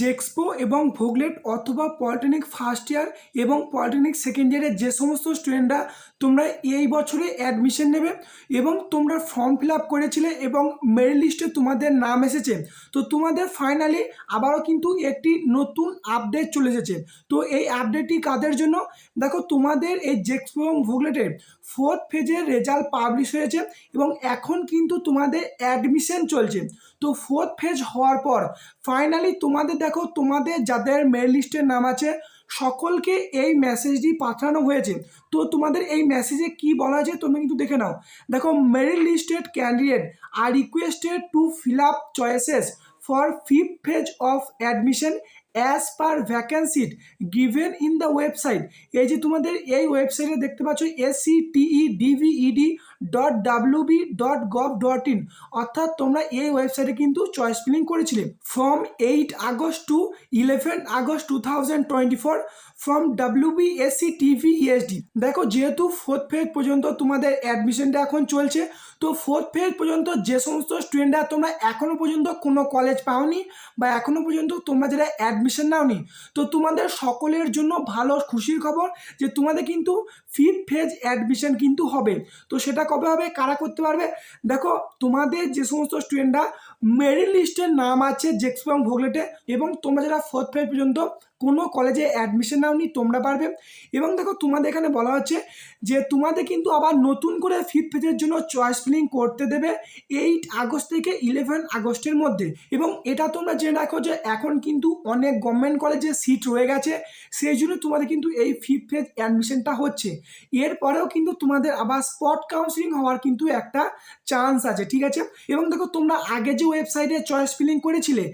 জেক্সপো এবং ভোগলেট অথবা polytechnic first year এবং পলিটেকনিক সেকেন্ড ইয়ারের যে সমস্ত স্টুডেন্টরা তোমরা এই বছরে অ্যাডমিশন নেবে এবং তোমরা ফর্ম ফিল আপ করেছিলে এবং মেরিট লিস্টে তোমাদের নাম এসেছে, তো তোমাদের ফাইনালি আবারও কিন্তু একটি নতুন আপডেট চলে এসেছে। তো এই আপডেটটি কাদের জন্য? দেখো, তোমাদের এই জেক্সপো এবং ভোগলেটের 4th ফেজের রেজাল্ট পাবলিশ হয়েছে এবং এখন কিন্তু তোমাদের অ্যাডমিশন চলছে। তো 4th ফেজ হওয়ার পর ফাইনালি তোমাদের দেখো, তোমাদের যাদের মেরিট লিস্টের নাম আছে সকলকে এই মেসেজটি পাঠানো হয়েছে। তো তোমাদের এই মেসেজে কি বলা হয়েছে তোমরা কিন্তু দেখে নাও। দেখো, merit listed candidate are requested to fill up choices for 5th phase of admission as per vacancy given in the website। এই যে তোমাদের এই ওয়েবসাইটে দেখতে পাচ্ছ sctedved.wb.gov.in, অর্থাৎ তোমরা এই ওয়েবসাইটে কিন্তু চয়েস ফিলিং করেছিলে from 8 August to 11 August 2024 from WBSCTVESD। দেখো, যেহেতু 4th ফেজ পর্যন্ত তোমাদের অ্যাডমিশনটা এখন চলছে, তো 4th ফেজ পর্যন্ত যে সমস্ত স্টুডেন্টরা তোমরা এখনও পর্যন্ত কোনো কলেজ পাওনি বা এখনও পর্যন্ত তোমরা যারা অ্যাডমিশন নাওনি, তো তোমাদের সকলের জন্য ভালো খুশির খবর যে তোমাদের কিন্তু 5th ফেজ অ্যাডমিশন কিন্তু হবে। তো সেটা কবে হবে, কারা করতে পারবে? দেখো, তোমাদের যে সমস্ত স্টুডেন্টরা মেরিট লিস্টের নাম আছে জেক্সপো এবং ভোগলেটে এবং তোমরা যারা 4th ফেজ পর্যন্ত কোনো কলেজে অ্যাডমিশন নাওনি তোমরা পারবে। এবং দেখো, তোমাদের এখানে বলা হচ্ছে যে তোমাদের কিন্তু আবার নতুন করে 5th ফেজের জন্য চয়েস ফিলিং করতে দেবে 8 আগস্ট থেকে 11 আগস্টের মধ্যে। এবং এটা তোমরা জেনে রাখো যে এখন কিন্তু অনেক গভর্নমেন্ট কলেজে সিট রয়ে গেছে, সেই জন্য তোমাদের কিন্তু এই 5th ফেজ অ্যাডমিশনটা হচ্ছে। এরপরেও কিন্তু তোমাদের আবার স্পট কাউন্সিলিং হওয়ার কিন্তু একটা চান্স আছে, ঠিক আছে? এবং দেখো, তোমরা আগে যে ওয়েবসাইটে চয়েস ফিলিং করেছিলে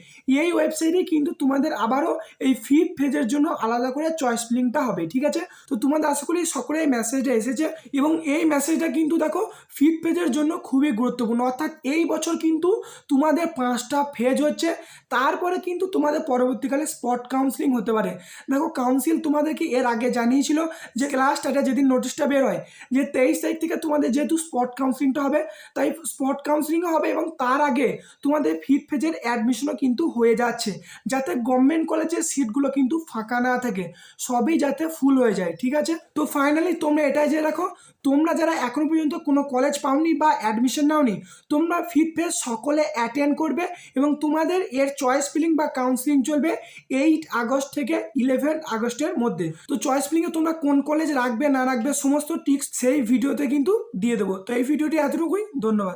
এই ওয়েবসাইটে কিন্তু তোমাদের আবারও এই 5th ফেজের জন্য আলাদা করে চয়েস ফিলিংটা হবে, ঠিক আছে? তো তোমাদের আশা করি সকলে এই মেসেজটা এসেছে এবং এই মেসেজটা কিন্তু দেখো 5th ফেজের জন্য খুবই গুরুত্বপূর্ণ। অর্থাৎ এই বছর কিন্তু তোমাদের 5টা ফেজ হচ্ছে, তারপরে কিন্তু তোমাদের পরবর্তীকালে স্পট কাউন্সিলিং হতে পারে। দেখো, কাউন্সিল তোমাদেরকে এর আগে জানিয়েছিল যে ক্লাস স্টার্টে যেদিন নোটিশটা বের হয় যে 23 তারিখ থেকে তোমাদের যেহেতু স্পট কাউন্সিলিংটা হবে, তাই স্পট কাউন্সিলিংও হবে এবং তার আগে তোমাদের 5th ফেজের অ্যাডমিশনও কিন্তু হয়ে যাচ্ছে, যাতে গভর্নমেন্ট কলেজের সিটগুলো কিন্তু ফাঁকা না থাকে, সবই যাতে ফুল হয়ে যায়, ঠিক আছে? তো ফাইনালি তোমরা এটাই জেনে রাখো, তোমরা যারা এখনো পর্যন্ত কোনো কলেজ পাওনি বা অ্যাডমিশন নাওনি, তোমরা 5th ফেজ সকলে অ্যাটেন্ড করবে এবং তোমাদের এর চয়েস ফিলিং বা কাউন্সিলিং চলবে 8 আগস্ট থেকে 11 আগস্টের মধ্যে। তো চয়েস ফিলিংয়ে তোমরা কোন কলেজ রাখবে না রাখবে সমস্ত টিপস সেই ভিডিওতে কিন্তু দিয়ে দেবো। তো এই ভিডিওটি এতটুকুই, ধন্যবাদ।